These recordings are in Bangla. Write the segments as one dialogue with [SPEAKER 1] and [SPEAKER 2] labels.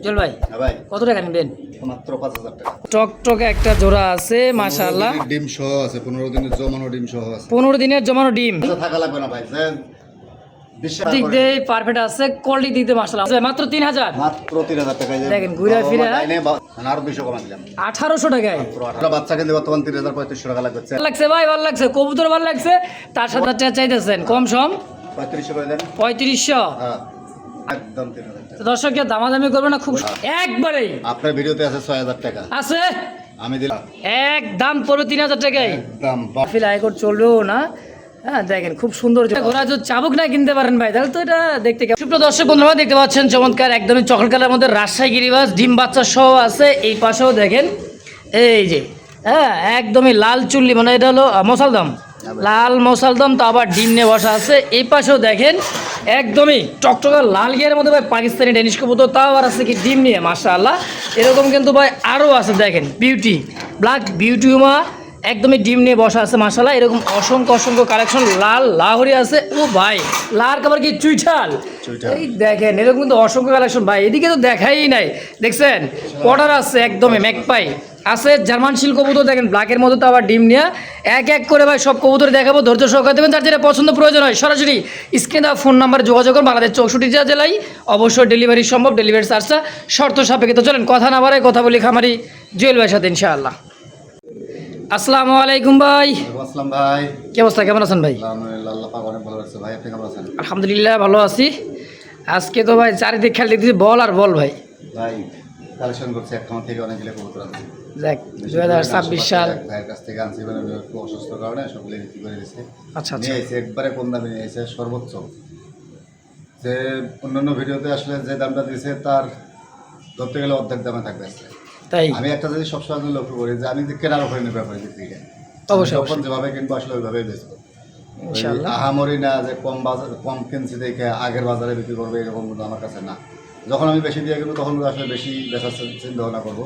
[SPEAKER 1] জল ভাই
[SPEAKER 2] ভাই
[SPEAKER 1] কত টাকা নেবেন?
[SPEAKER 2] মাত্র 5000 টাকা।
[SPEAKER 1] টকটকে একটা জোড়া আছে মাশাআল্লাহ।
[SPEAKER 2] ডিম সহ আছে, 15 দিনের জমানো ডিম সহ আছে।
[SPEAKER 1] 15 দিনের জমানো ডিম
[SPEAKER 2] থাকা লাগবে না ভাই,
[SPEAKER 1] দিক দিয়ে পারফেক্ট আছে, কোয়ালিটি দিক দিয়ে মাশাআল্লাহ মাত্র 3000।
[SPEAKER 2] মাত্র 3000 টাকায়
[SPEAKER 1] দেখেন ঘুরে ফিরে
[SPEAKER 2] আরো 200 কমা দিলাম
[SPEAKER 1] 1800 টাকায়।
[SPEAKER 2] মাত্র 18 বাচ্চা কিনতে বর্তমান 3500 টাকা লাগবে।
[SPEAKER 1] ভালো লাগছে ভাই, ভালো লাগছে, কবুতর ভালো লাগছে। তার সাথে চাইতেছেন কম সম
[SPEAKER 2] 3500 করে দেন।
[SPEAKER 1] 3500
[SPEAKER 2] হ্যাঁ একদম 3000 টাকা।
[SPEAKER 1] দর্শককে দামাদামি করবে না, খুব একবারেই
[SPEAKER 2] আপনার ভিডিওতে আছে 6000 টাকা
[SPEAKER 1] আছে,
[SPEAKER 2] আমি দিলাম
[SPEAKER 1] একদম পড়বে 3000 টাকায়।
[SPEAKER 2] একদম
[SPEAKER 1] ফিল আয়কর চলবেও না। হ্যাঁ দেখেন খুব সুন্দর ঘোড়া, যদি চাবুক না কিনতে পারেন ভাই তাহলে তো এটা দেখতে কেমন। সুপ্রিয় দর্শক বন্ধুরা দেখতে পাচ্ছেন চমৎকার একদমই চকলেট কালারের মধ্যে রাজশাহী গিরিবাজ ডিম বাচ্চা সহ আছে। এই পাশেও দেখেন এই যে হ্যাঁ একদমই লাল চুল্লি, মানে এটা হলো মশালদম, লাল মশালদম, তো আবার ডিম নিয়ে বসা আছে। এই পাশেও দেখেন একদমই টকটকা লাল গিয়ারের মধ্যে ভাই পাকিস্তানি ডেনিশ কবুতর, তাও আবার আছে কি ডিম নিয়ে মাশাআল্লাহ। এরকম কিন্তু ভাই আরও আছে, দেখেন বিউটি ব্ল্যাক বিউটি উমা একদমই ডিম নিয়ে বসা আছে মাশাআল্লাহ। এরকম অসংখ্য অসংখ্য কালেকশন, লাল লাহোরি আছে। ও ভাই লাল কাবার কি চুইঠাল, এই দেখেন এরকম কিন্তু অসংখ্য কালেকশন ভাই, এদিকে তো দেখাই নাই। দেখছেন পটার আছে একদমই ম্যাকপাই আছে, জার্মান শিল কবুতর দেখেন ব্ল্যাকের মধ্যে, তো আবার ডিম নিয়ে এক এক করে ভাই সব কবুতর দেখাবো, ধৈর্য সহকারে দেবেন। যার যেটা পছন্দ প্রয়োজন হয় সরাসরি স্ক্রিনে দেওয়া ফোন নাম্বারে যোগাযোগ করুন। বাংলাদেশ 64 জেলায় অবশ্যই ডেলিভারি সম্ভব, ডেলিভারি চার্জটা শর্ত সাপেক্ষে। তো চলেন কথা না বাড়ায় কথা বলি খামারি জুয়েল ভাইয়ের সাথে ইনশাআল্লাহ। আসসালামু আলাইকুম ভাই।
[SPEAKER 2] আসসালাম ভাই,
[SPEAKER 1] কি অবস্থা, কেমন আছেন ভাই?
[SPEAKER 2] আলহামদুলিল্লাহ আল্লাহ পাক অনেক ভালো আছে ভাই, আপনি কেমন আছেন?
[SPEAKER 1] আলহামদুলিল্লাহ ভালো আছি। আজকে তো ভাই চারিদিক খেয়াল দেখতেছি বল আর বল ভাই।
[SPEAKER 2] ভাই কালেকশন করছি এক খামার থেকে অনেকগুলো কবুতর আছে।
[SPEAKER 1] দেখ 2026 সাল
[SPEAKER 2] ভাইয়ের কাছ থেকে আনছি, মানে একটু অসুস্থ কারণে সবগুলো বিক্রি করে দিচ্ছে।
[SPEAKER 1] আচ্ছা আচ্ছা
[SPEAKER 2] নিয়ে এসে একবারে কম দামে নিয়ে এসে সর্বোচ্চ, যে অন্যান্য ভিডিওতে আসলে যে দামটা দিয়েছে তার ধরতে গেলে অর্ধেক দামে থাকবে আজকে।
[SPEAKER 1] তাই
[SPEAKER 2] আমি একটা জিনিস সবসময় লক্ষ্য করি যে আমি যে কেনার ওপরে নির্ভর করি বিক্রিকে,
[SPEAKER 1] অবশ্যই
[SPEAKER 2] যখন যেভাবে কিনবো আসলে ওইভাবেই বেচবো।
[SPEAKER 1] ইনশাআল্লাহ।
[SPEAKER 2] আহামরি না যে কম বাজার কম কিনছি দেখে আগের বাজারে বিক্রি করবে, এরকম কিন্তু আমার কাছে না। যখন আমি বেশি দিয়ে কিনবো তখন আসলে বেশি বেচার চিন্তা ভাবনা করবো।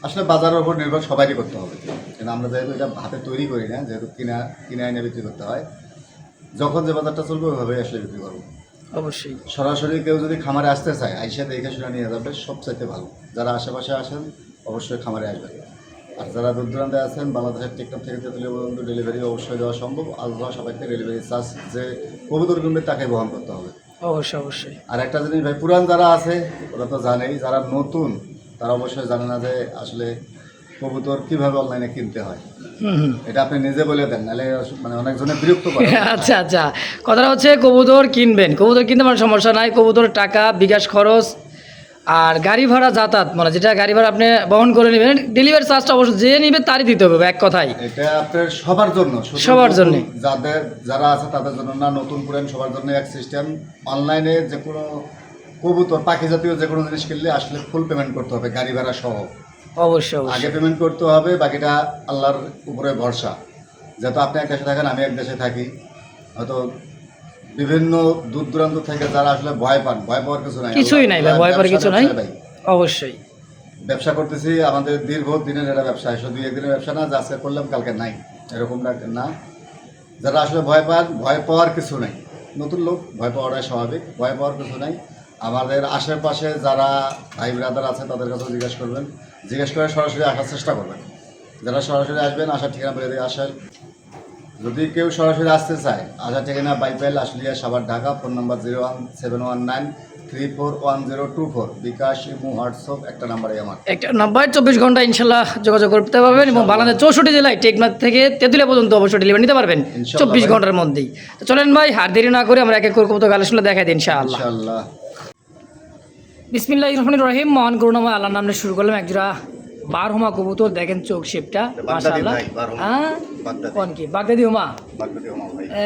[SPEAKER 2] আসলে বাজারের উপর নির্ভর সবাইকে করতে হবে, কিন্তু আমরা যেহেতু এটা হাতে তৈরি করি না, যেহেতু কিনে এনে বিক্রি করতে হয়, যখন যে বাজারটা চলবে ওইভাবেই আসলে বিক্রি করবো।
[SPEAKER 1] অবশ্যই
[SPEAKER 2] সরাসরি কেউ যদি খামারে আসতে চায় আইসা দেখে শুনে নিয়ে যাবে সবচাইতে ভালো। যারা আশেপাশে আসেন অবশ্যই খামারে আসবেন, আর যারা দূর দূরান্তে আছেন বাংলাদেশের টেকনাফ থেকে তেঁতুলিয়া পর্যন্ত ডেলিভারি অবশ্যই দেওয়া সম্ভব। আল্লাহ সবাইকে ডেলিভারি চার্জ যে কবুতর কিনবে তাকে বহন করতে হবে।
[SPEAKER 1] অবশ্যই অবশ্যই।
[SPEAKER 2] আর একটা জিনিস ভাই, পুরান যারা আছে ওরা তো জানেই, যারা নতুন তারা অবশ্যই জানে না যে আসলে কবুতর কিভাবে অনলাইনে কিনতে হয়। এটা আপনি নিজে বলে দেন, নাহলে মানে অনেকজনে বিরক্ত করে।
[SPEAKER 1] আচ্ছা আচ্ছা, কথাটা হচ্ছে কবুতর কিনবেন, কবুতর কিনতে মানে সমস্যা নাই, কবুতরের টাকা বিকাশ খরচ আর গাড়ি ভাড়া যাতায়াত, মানে যেটা গাড়ি ভাড়া আপনি বহন করে নেবেন, ডেলিভারি চার্জটা অবশ্যই যে নেবে তারই দিতে হবে এক কথায়।
[SPEAKER 2] এটা আপনার সবার জন্য,
[SPEAKER 1] সবার জন্য,
[SPEAKER 2] যারা আছে তাদের জন্য না, নতুন পুরান সবার জন্য এক সিস্টেম। অনলাইনে যে কোনো কবুতর পাখি জাতীয় যে কোনো জিনিস কিনলে আসলে ফুল পেমেন্ট করতে হবে, গাড়ি ভাড়া সহ।
[SPEAKER 1] অবশ্যই
[SPEAKER 2] আগে পেমেন্ট করতে হবে, বাকিটা আল্লাহর উপরে ভরসা। যেহেতু আপনি এক দেশে থাকেন, আমি এক দেশে থাকি, হয়তো বিভিন্ন দূর দূরান্ত থেকে যারা আসলে ভয় পান, ভয় পাওয়ার কিছু নাই,
[SPEAKER 1] কিছুই নাই ভাই, ভয় পাওয়ার কিছু নাই। অবশ্যই
[SPEAKER 2] ব্যবসা করতেছি, আমাদের দীর্ঘ দিনের এটা ব্যবসা, শুধু একদিনের ব্যবসা না যে আজকে করলাম কালকে নাই, এরকম না। যারা আসলে ভয় পান, ভয় পাওয়ার কিছু নাই। নতুন লোক ভয় পাওয়াটাই স্বাভাবিক, ভয় পাওয়ার কিছু নাই। আমাদের আশেপাশে যারা ভাই ব্রাদার আছে তাদের কাছেও জিজ্ঞেস করে সরাসরি আসার চেষ্টা করবেন। যারা সরাসরি আসবেন আসার ঠিকানা বলে দিয়ে আসেন। যদি কেউ সরাসরি আসতে চায়, আসার ঠিকানা বাইপাইল আশুলিয়া সাভার ঢাকা, ফোন নাম্বার 01719341024, বিকাশ ইমো হোয়াটসঅ্যাপ একটা নাম্বারই আমার,
[SPEAKER 1] একটা নাম্বার 24 ঘন্টা ইনশাল্লাহ যোগাযোগ করতে পারবেন, এবং বাংলাদেশ 64 জেলায় টেকনাফ থেকে তেঁতুলিয়া পর্যন্ত অবশ্যই ডেলিভারি নিতে পারবেন 24 ঘন্টার মধ্যেই। তো চলেন ভাই আর দেরি না করে আমরা এক এক করে কবুতর কালেকশন দেখাই দিই ইনশাআল্লাহ। বিসমিল্লাহির রহমানির রহিম। মহান করুণাময় আল্লাহর নামে শুরু করলাম। একজোড়া বারহমা কবুতর, দেখেন চোখ শেপটা মাশাআল্লাহ। হ্যাঁ কোন কি বাগদাদি হুমা,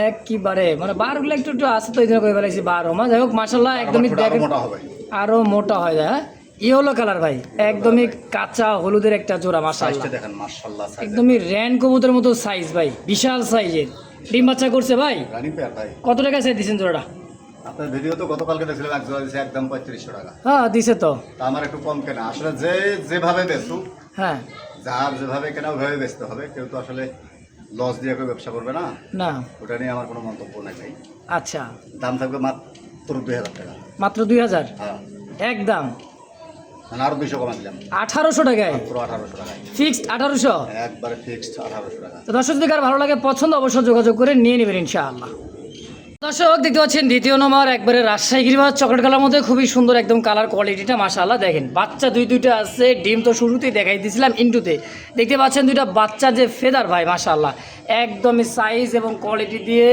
[SPEAKER 1] একবারে মানে বারগুলো একটু একটু আছে তো এই জন্য করে ফেলাইছি বারহমা। যাই হোক মাশাআল্লাহ একদমই দেখেন আরো মোটা হয় যায়। ইয়েলো কালার ভাই, একদমই কাঁচা হলুদের একটা জোড়া মাশাআল্লাহ, একদমই র্যান কবুতরের মতো সাইজ ভাই, বিশাল সাইজের। ডিম বাচ্চা করছে ভাই। কত টাকা চাই দিচ্ছেন জোড়াটা?
[SPEAKER 2] আপনার ভিডিও তো গতকালকে দেখছিলাম, এক জোড়া দিয়েছে একদম 3500 টাকা।
[SPEAKER 1] হ্যাঁ দিছে তো,
[SPEAKER 2] আমার একটু কম কেনা, আসলে যেভাবে বেচুক,
[SPEAKER 1] হ্যাঁ
[SPEAKER 2] যার যেভাবে কেনা ওইভাবে বেচতে হবে। কেউ তো আসলে লস দিয়ে কেউ ব্যবসা করবে না,
[SPEAKER 1] না
[SPEAKER 2] ওটা নিয়ে আমার কোনো মন্তব্য নাই ভাই।
[SPEAKER 1] আচ্ছা
[SPEAKER 2] দাম থাকবে মাত্র 2000 টাকা।
[SPEAKER 1] মাত্র 2000
[SPEAKER 2] হ্যাঁ
[SPEAKER 1] একদম।
[SPEAKER 2] মানে আরো 200 কমা দিলাম
[SPEAKER 1] 1800 টাকায়
[SPEAKER 2] পুরো 1800 টাকায়
[SPEAKER 1] ফিক্সড 1800।
[SPEAKER 2] একবারে ফিক্সড 1800 টাকা।
[SPEAKER 1] তো দর্শক যদি কার ভালো লাগে পছন্দ অবশ্যই যোগাযোগ করে নিয়ে নেবেন ইনশাআল্লাহ। দর্শক দেখতে পাচ্ছেন দ্বিতীয় নম্বর একবারে রাজশাহী গিরিবাজ চকলেট কালার মধ্যে খুবই সুন্দর একদম কালার কোয়ালিটিটা মাশাআল্লাহ দেখেন বাচ্চা দুইটা আছে ডিম তো শুরুতেই দেখাই দিয়েছিলাম ইন্টুতে দেখতে পাচ্ছেন দুইটা বাচ্চা যে ফেদার ভাই মাশাআল্লাহ একদমই সাইজ এবং কোয়ালিটি দিয়ে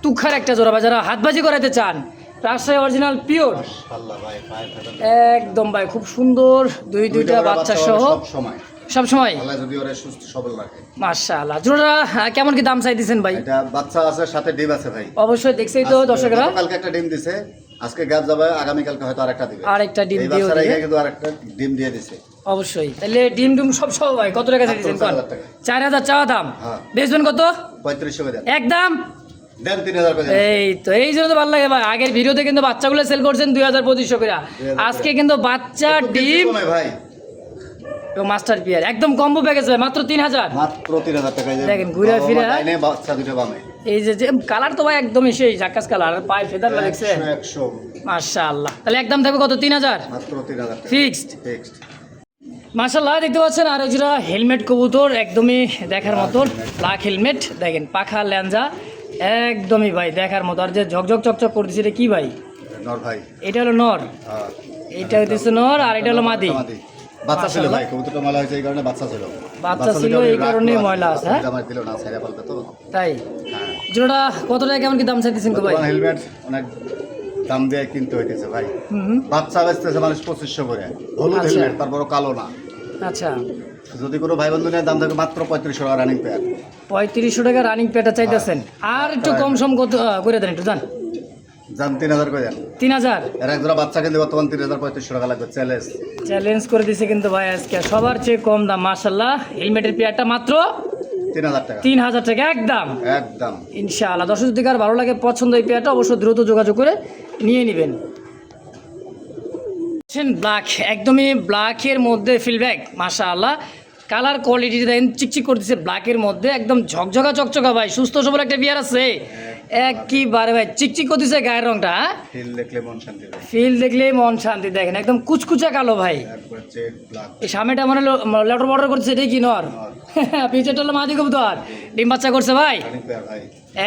[SPEAKER 1] তুখার একটা জোড়া ভাই যারা হাতবাজি করাতে চান রাজশাহী অরিজিনাল পিওর
[SPEAKER 2] মাশাআল্লাহ ভাই পায়ে ফেটা
[SPEAKER 1] একদম ভাই খুব সুন্দর দুইটা বাচ্চা সহ
[SPEAKER 2] সব সময়
[SPEAKER 1] সব সময়
[SPEAKER 2] আল্লাহ যদি ওরে সুস্থ সবল রাখে
[SPEAKER 1] মাশাআল্লাহ জোড়া কেমন কি দাম চাই দিয়েছেন ভাই?
[SPEAKER 2] এটা বাচ্চা আছে সাথে ডিম আছে ভাই
[SPEAKER 1] অবশ্যই দেখছেই তো দর্শকরা
[SPEAKER 2] কালকে একটা ডিম দিছে আজকে গ্যাপ যাবে আগামী কালকে হয়তো আরেকটা দিবে
[SPEAKER 1] আরেকটা ডিম
[SPEAKER 2] এই
[SPEAKER 1] দিও
[SPEAKER 2] বাচ্চারা কিন্তু আরেকটা ডিম দিয়ে দিছে
[SPEAKER 1] অবশ্যই। তাহলে ডিম সব ভাই কত টাকা চাই দিয়েছেন?
[SPEAKER 2] 4000 টাকা
[SPEAKER 1] 4000 চাওয়া দাম।
[SPEAKER 2] হ্যাঁ।
[SPEAKER 1] বেচবেন কত?
[SPEAKER 2] 3500 করে দেন
[SPEAKER 1] একদম
[SPEAKER 2] দেন 3000 করে দেন
[SPEAKER 1] এই তো এই জন্য তো ভালো লাগে ভাই আগের ভিডিওতে কিন্তু বাচ্চাগুলো সেল করছেন 2500 করে আজকে কিন্তু বাচ্চা ডিম
[SPEAKER 2] কমে ভাই
[SPEAKER 1] এবং মাস্টার পিয়ার একদম কম্বো প্যাকেজ ভাই মাত্র 3000
[SPEAKER 2] মাত্র 3000 টাকা
[SPEAKER 1] দেখেন, ঘুরে ফিরে।
[SPEAKER 2] ডাইনে বাচ্চা দুটো বামে
[SPEAKER 1] এই যে কালার তো ভাই একদমই সেই জাকাস কালার আর পায়ে ফেদার লাগছে
[SPEAKER 2] 100
[SPEAKER 1] মাশাআল্লাহ। তাহলে একদম থাকবে কত? 3000
[SPEAKER 2] মাত্র 3000 টাকা
[SPEAKER 1] ফিক্সড।
[SPEAKER 2] ফিক্সড
[SPEAKER 1] মাশাআল্লাহ দেখতে পাচ্ছেন আর ওইটা হেলমেট কবুতর একদমই দেখার মতন ব্ল্যাক হেলমেট দেখেন পাখা ল্যাঞ্জা একদমই ভাই দেখার মতো আর যে ঝকঝক চকচক করতেছে এটা কি ভাই?
[SPEAKER 2] নর ভাই
[SPEAKER 1] এটা হলো নর
[SPEAKER 2] হ্যাঁ
[SPEAKER 1] এটা হইতেছে নর আর এটা হলো মাদি
[SPEAKER 2] বাচ্চা ছিল ভাই কবুতরটা ময়লা হয়েছে এই কারণে বাচ্চা ছিল
[SPEAKER 1] বাচ্চা ছিল এই কারণে ময়লা আছে হ্যাঁ
[SPEAKER 2] জামাই দিল না ছেড়ে ফেলবে তো
[SPEAKER 1] তাই
[SPEAKER 2] হ্যাঁ
[SPEAKER 1] জোড়া কত টাকা কেমন কি দাম চাইতেছেন গো ভাই?
[SPEAKER 2] হেলমেট অনেক দাম দিয়ে কিনতে হইতেছে ভাই
[SPEAKER 1] হুম
[SPEAKER 2] বাচ্চা বেচতেছে মানুষ 2500 করে হলুদ
[SPEAKER 1] আচ্ছা।
[SPEAKER 2] হেলমেট তারপর কালো না
[SPEAKER 1] আচ্ছা
[SPEAKER 2] যদি কোনো ভাই বন্ধু নেয় দাম থাকে মাত্র 3500 টাকা রানিং পেয়ার
[SPEAKER 1] 3500 টাকা রানিং পেটা চাইতেছেন আর একটু কম সম করে দেন একটু জান
[SPEAKER 2] জান 3000 করে দেন
[SPEAKER 1] 3000
[SPEAKER 2] এর এক জোড়া বাচ্চা কিনতে বর্তমান 3500 টাকা লাগবে চ্যালেঞ্জ
[SPEAKER 1] চ্যালেঞ্জ করে দিছে কিন্তু ভাই আজকে সবার চেয়ে কম দাম মাশাআল্লাহ হেলমেটের পেয়ারটা মাত্র
[SPEAKER 2] 3000 টাকা
[SPEAKER 1] 3000 টাকা একদম
[SPEAKER 2] একদম
[SPEAKER 1] ইনশাআল্লাহ। দর্শক যদি কার ভালো লাগে পছন্দ এই পেয়ারটা অবশ্যই দ্রুত যোগাযোগ করে নিয়ে নেবেন। ব্ল্যাক একদমই ব্ল্যাকের মধ্যে ফিলব্যাক মাশাআল্লাহ কালার কোয়ালিটি দেখেন চিকচিক করতেছে ব্ল্যাকের মধ্যে একদম ঝকঝকা চকচকা ভাই সুস্থ সবল একটা বিয়ার আছে একবারে ভাই চিকচিক করতেছে গায়ের রংটা
[SPEAKER 2] ফিল দেখলে মন শান্তি হয়
[SPEAKER 1] ফিল দেখলেই মন শান্তি দেখেন একদম কুচকুচা কালো ভাই
[SPEAKER 2] একবার চেক ব্ল্যাক
[SPEAKER 1] এই সামনেটা মানে লেটার বর্ডার করছে এটাই কি নর পিছেরটা হলো মাদি কবুতর ডিম বাচ্চা করছে ভাই
[SPEAKER 2] রানিং পেয়ার ভাই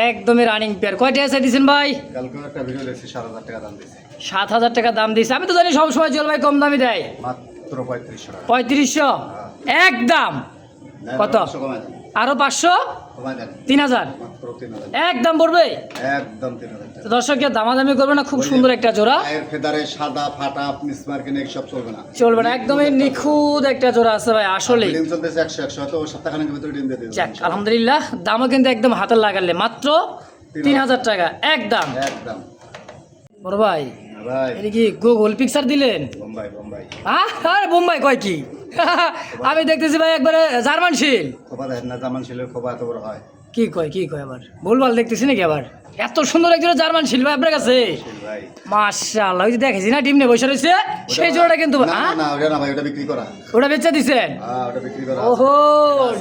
[SPEAKER 1] একদমই রানিং পেয়ার কয়টা এসে দিয়েছেন ভাই?
[SPEAKER 2] কালকে একটা ভিডিও দেখছি 7000 টাকা দাম দিয়েছে
[SPEAKER 1] 7000 টাকা দাম দিয়েছে আমি তো জানি সবসময় জল ভাই কম দামি দেয়
[SPEAKER 2] মাত্র 3500 টাকা
[SPEAKER 1] 3500 একদম কত?
[SPEAKER 2] 500 কমায় দেন
[SPEAKER 1] আরো 500
[SPEAKER 2] কমায় দেন
[SPEAKER 1] 3000
[SPEAKER 2] মাত্র 3000
[SPEAKER 1] একদম পড়বে
[SPEAKER 2] একদম 3000 টাকা
[SPEAKER 1] তো দর্শককে দামাদামি করবে না খুব সুন্দর একটা জোড়া
[SPEAKER 2] পায়ের ফেদারে সাদা ফাটা মিসমার্কিং সব চলবে না
[SPEAKER 1] চলবে না একদমই নিখুঁত একটা জোড়া আছে ভাই আসলে
[SPEAKER 2] ডিম চলতেছে 100 100 হয়তো সপ্তাহখানেকের ভিতরে ডিম দিয়ে দেবে
[SPEAKER 1] যাক আলহামদুলিল্লাহ দামও কিন্তু একদম হাতে লাগালে মাত্র 3000 টাকা একদম
[SPEAKER 2] একদম
[SPEAKER 1] বড় ভাই
[SPEAKER 2] ভাই
[SPEAKER 1] এটা কি গুগল পিকচার দিলেন?
[SPEAKER 2] বোম্বাই বোম্বাই
[SPEAKER 1] আরে বোম্বাই কয় কি আমি দেখতেছি ভাই একবারে জার্মান শিল
[SPEAKER 2] খোপা দেখেন না জামান ছিল খোপা এত বড় হয়
[SPEAKER 1] কি কয় আবার ভুলভাল দেখতেছি নাকি আবার এত সুন্দর একজন জার্মান শিল ভাই আপনার কাছে
[SPEAKER 2] ভাই
[SPEAKER 1] মাশাআল্লাহ ওই যে দেখেছি না ডিম নিয়ে বসে রয়েছে সেই জোড়াটা কিন্তু
[SPEAKER 2] না না ওটা না ভাই ওটা বিক্রি করা
[SPEAKER 1] ওটা বেচা দিছেন?
[SPEAKER 2] হ্যাঁ ওটা বিক্রি করা
[SPEAKER 1] ওহো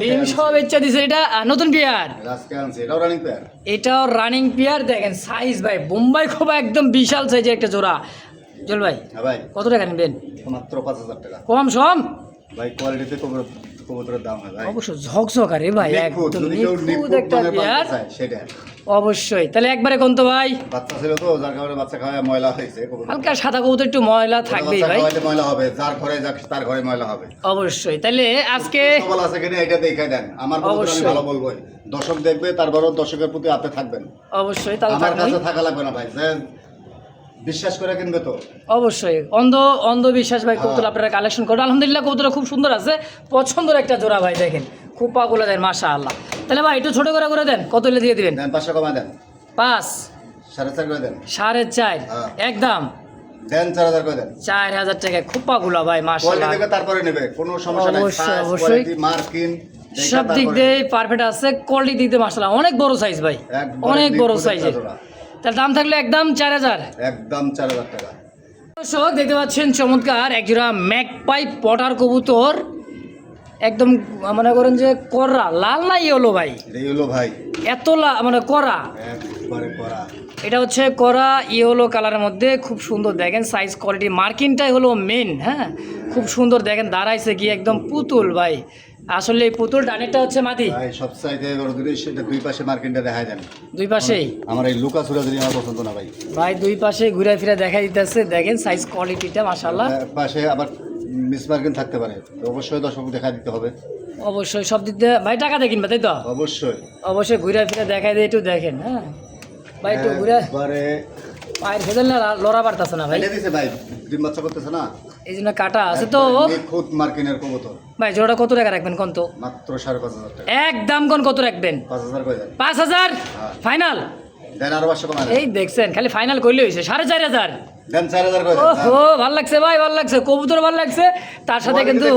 [SPEAKER 1] ডিম সহ বেচা দিছে এটা নতুন পেয়ার
[SPEAKER 2] রাজকে আনছে এটাও রানিং পেয়ার
[SPEAKER 1] এটাও রানিং পেয়ার দেখেন সাইজ ভাই বোম্বাই খোবা একদম বিশাল সাইজের একটা জোড়া জল ভাই
[SPEAKER 2] হ্যাঁ ভাই
[SPEAKER 1] কত টাকা নেবেন?
[SPEAKER 2] মাত্র 5000 টাকা
[SPEAKER 1] কম সম
[SPEAKER 2] ভাই কোয়ালিটিতে কবুতরের দাম হয় ভাই
[SPEAKER 1] অবশ্য ঝকঝকারে ভাই
[SPEAKER 2] নিখুঁত,
[SPEAKER 1] একদম
[SPEAKER 2] যদি কেউ
[SPEAKER 1] নিখুঁত
[SPEAKER 2] নিখুঁত
[SPEAKER 1] একটা
[SPEAKER 2] মানের
[SPEAKER 1] পেয়ার
[SPEAKER 2] পালতে চায়, সেটা
[SPEAKER 1] অবশ্যই তাহলে একবারে কোন তো ভাই
[SPEAKER 2] বাচ্চা ছিল তো যার কারণে বাচ্চা খাওয়া ময়লা হয়েছে কবুতর।
[SPEAKER 1] হালকা সাদা কবুতর একটু ময়লা থাকবেই
[SPEAKER 2] বাচ্চা
[SPEAKER 1] ভাই
[SPEAKER 2] খাওয়াইলে ময়লা হবে যার ঘরে যাক তার ঘরে ময়লা হবে
[SPEAKER 1] অবশ্যই তাহলে আজকে
[SPEAKER 2] সবল আছে কিনা এটা দেখাই দেন আমার কবুতর আমি
[SPEAKER 1] অবশ্যই।
[SPEAKER 2] ভালো বলবোই দর্শক দেখবে তারপর দর্শকের প্রতি আপনি থাকবেন
[SPEAKER 1] অবশ্যই তাহলে
[SPEAKER 2] আমার
[SPEAKER 1] থাকবেন।
[SPEAKER 2] কাছে থাকা লাগবে না ভাই যে বিশ্বাস করে কিনবে তো
[SPEAKER 1] অবশ্যই অন্ধবিশ্বাস ভাই কবুতর আপনারা কালেকশন করুন আলহামদুলিল্লাহ কবুতর খুব সুন্দর আছে পছন্দের একটা জোড়া ভাই দেখেন খুব পাগুলো দেন মাশাআল্লাহ। তাহলে ভাই একটু ছোট করে দেন কত হলে দিয়ে দিবেন?
[SPEAKER 2] দেন 500 কমা দেন
[SPEAKER 1] 5
[SPEAKER 2] 4.5 করে দেন
[SPEAKER 1] 4.5
[SPEAKER 2] হ্যাঁ।
[SPEAKER 1] একদম
[SPEAKER 2] দেন 4000 করে দেন
[SPEAKER 1] 4000 টাকায় খুব পাগুলা ভাই
[SPEAKER 2] কোয়ালিটি
[SPEAKER 1] মাশাআল্লাহ
[SPEAKER 2] দেখে তারপরে নেবে কোনো সমস্যা নাই
[SPEAKER 1] অবশ্যই,
[SPEAKER 2] সাইজ
[SPEAKER 1] অবশ্যই।
[SPEAKER 2] কোয়ালিটি মার্কিং
[SPEAKER 1] সব দিক দিয়ে পারফেক্ট আছে কোয়ালিটি দিক দিয়ে মাশাআল্লাহ অনেক বড় সাইজ ভাই অনেক বড় সাইজের তার দাম থাকলে একদম 4000
[SPEAKER 2] একদম 4000 টাকা
[SPEAKER 1] দর্শক দেখতে পাচ্ছেন চমৎকার একজোড়া ম্যাকপাই পটার কবুতর একদম মনে করেন যে করা লাল নাই হলো ভাই
[SPEAKER 2] এই হলো ভাই
[SPEAKER 1] এত মানে করা
[SPEAKER 2] একবারে করা
[SPEAKER 1] এটা হচ্ছে করা ইয়েলো কালারের মধ্যে খুব সুন্দর দেখেন সাইজ কোয়ালিটি মার্কিংটাই হলো মেন হ্যাঁ খুব সুন্দর দেখেন দাঁড়াইছে কি একদম পুতুল ভাই। আসলে এই পুতুল ডানেরটা হচ্ছে মাদি
[SPEAKER 2] ভাই সব সাইডে বড় দূরে সেটা দুই পাশে মার্কিনটা দেখায় দেন।
[SPEAKER 1] দুই পাশেই
[SPEAKER 2] আমার এই লুকা চুরাচুরি আমার পছন্দ না ভাই।
[SPEAKER 1] ভাই দুই পাশে ঘুরে ফিরে দেখা দিতেছে দেখেন সাইজ কোয়ালিটিটা মাশাআল্লাহ।
[SPEAKER 2] পাশে আবার মিস মার্কিন থাকতে পারে, তো অবশ্যই দর্শক দেখা দিতে হবে।
[SPEAKER 1] অবশ্যই সব দিক দিয়ে ভাই টাকা দিয়ে কিনবে তাই তো?
[SPEAKER 2] অবশ্যই
[SPEAKER 1] অবশ্যই ঘুরে ফিরে দেখাই দিয়ে একটু দেখেন। হ্যাঁ ভাই একটু ঘুরে
[SPEAKER 2] একবারে
[SPEAKER 1] পায়ের ভেতর না লড়া পারতেছে না ভাই,
[SPEAKER 2] এটা দিছে ভাই, ডিম বাচ্চা করতেছে না,
[SPEAKER 1] এই জন্য কাটা আছে তো।
[SPEAKER 2] খুদ মার্কিনের কবুতর
[SPEAKER 1] ভাই জোড়াটা কত টাকা রাখবেন কোন তো?
[SPEAKER 2] মাত্র 5,500 টাকা।
[SPEAKER 1] একদম কোন কত রাখবেন?
[SPEAKER 2] 5,000 করে দেন।
[SPEAKER 1] 5,000
[SPEAKER 2] হ্যাঁ।
[SPEAKER 1] ফাইনাল
[SPEAKER 2] দেন আরো 500 কমায়
[SPEAKER 1] এই দেখছেন খালি ফাইনাল করলে হয়েছে 4,500।
[SPEAKER 2] দেন 4,000 করে দেন।
[SPEAKER 1] ওহো ভাল লাগছে ভাই, ভাল লাগছে, কবুতর ভাল লাগছে, তার সাথে কিন্তু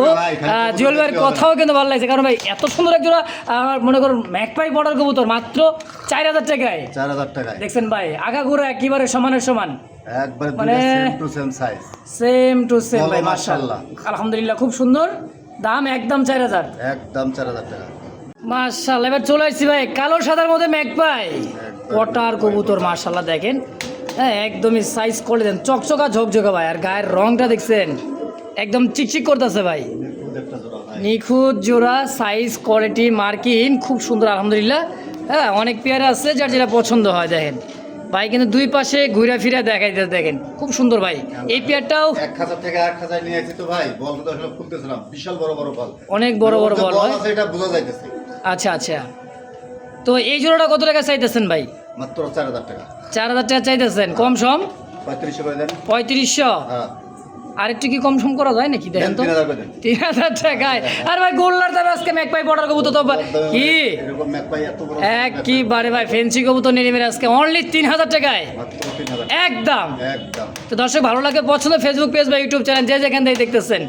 [SPEAKER 1] জুয়েল ভাইয়ের কথাও কিন্তু ভাল লাগছে, কারণ ভাই এত সুন্দর এক জোড়া আমার মনে করুন ম্যাকপাই বর্ডার কবুতর মাত্র 4,000 টাকায়।
[SPEAKER 2] 4,000 টাকায়
[SPEAKER 1] দেখছেন ভাই আগাগোড়া একেবারে সমানের সমান,
[SPEAKER 2] একবারে
[SPEAKER 1] মানে
[SPEAKER 2] same to same size,
[SPEAKER 1] same to same ভাই
[SPEAKER 2] বলো
[SPEAKER 1] মাশাআল্লাহ।
[SPEAKER 2] মাশাআল্লাহ।
[SPEAKER 1] আলহামদুলিল্লাহ খুব সুন্দর, দাম একদম 4,000।
[SPEAKER 2] একদম 4,000 টাকা।
[SPEAKER 1] মাশাআল্লাহ। এবার চলে আসছি ভাই কালো সাদার মধ্যে ম্যাকপাই পটার কবুতর মাশাআল্লাহ দেখেন। হ্যাঁ একদমই সাইজ করে দেন চকচকা ঝকঝকা ভাই, আর গায়ের রংটা দেখছেন একদম চিকচিক করতেছে ভাই,
[SPEAKER 2] খুদ একটা জোড়া ভাই।
[SPEAKER 1] নিখুঁত জোড়া, সাইজ কোয়ালিটি মার্কিং খুব সুন্দর আলহামদুলিল্লাহ। হ্যাঁ অনেক পেয়ারা আছে যার যেটা পছন্দ হয় দেখেন ভাই, কিন্তু দুই পাশে ঘুরে ফিরে দেখাই দেখেন খুব সুন্দর ভাই। এই পেয়ারটাও
[SPEAKER 2] 1,000 থেকে 1,000 নিয়ে আসছি তো ভাই, বল তো আসলে খুলতেছিলাম, বিশাল বড় বড় বল,
[SPEAKER 1] অনেক বড় বড় বল হয়।
[SPEAKER 2] আছে, এটা বোঝা যাইতেছে।
[SPEAKER 1] আচ্ছা আচ্ছা, তো এই জোড়াটা কত টাকা চাইতেছেন ভাই?
[SPEAKER 2] মাত্র 4,000 টাকা।
[SPEAKER 1] 4,000 টাকা চাইতেছেন, কম সম
[SPEAKER 2] 3500 করে দেন।
[SPEAKER 1] 3500।
[SPEAKER 2] হ্যাঁ
[SPEAKER 1] আর একটু কি কম সম করা যায় নাকি দেখেন
[SPEAKER 2] দেন
[SPEAKER 1] তো?
[SPEAKER 2] 3,000 করে দেন।
[SPEAKER 1] 3,000 টাকায় আর ভাই গোল্লার দামে আজকে ম্যাকপাই বর্ডার কবুতর তো কি
[SPEAKER 2] এরকম ম্যাকপাই এত বড়
[SPEAKER 1] একবারে ভাই ফেন্সি কবুতর নিয়ে নেবেন আজকে অনলি 3,000 টাকায়
[SPEAKER 2] মাত্র 3,000
[SPEAKER 1] একদম।
[SPEAKER 2] একদম।
[SPEAKER 1] তো দর্শক ভালো লাগে পছন্দ ফেসবুক পেজ বা ইউটিউব চ্যানেল যে যেখান থেকে দেখতেছেন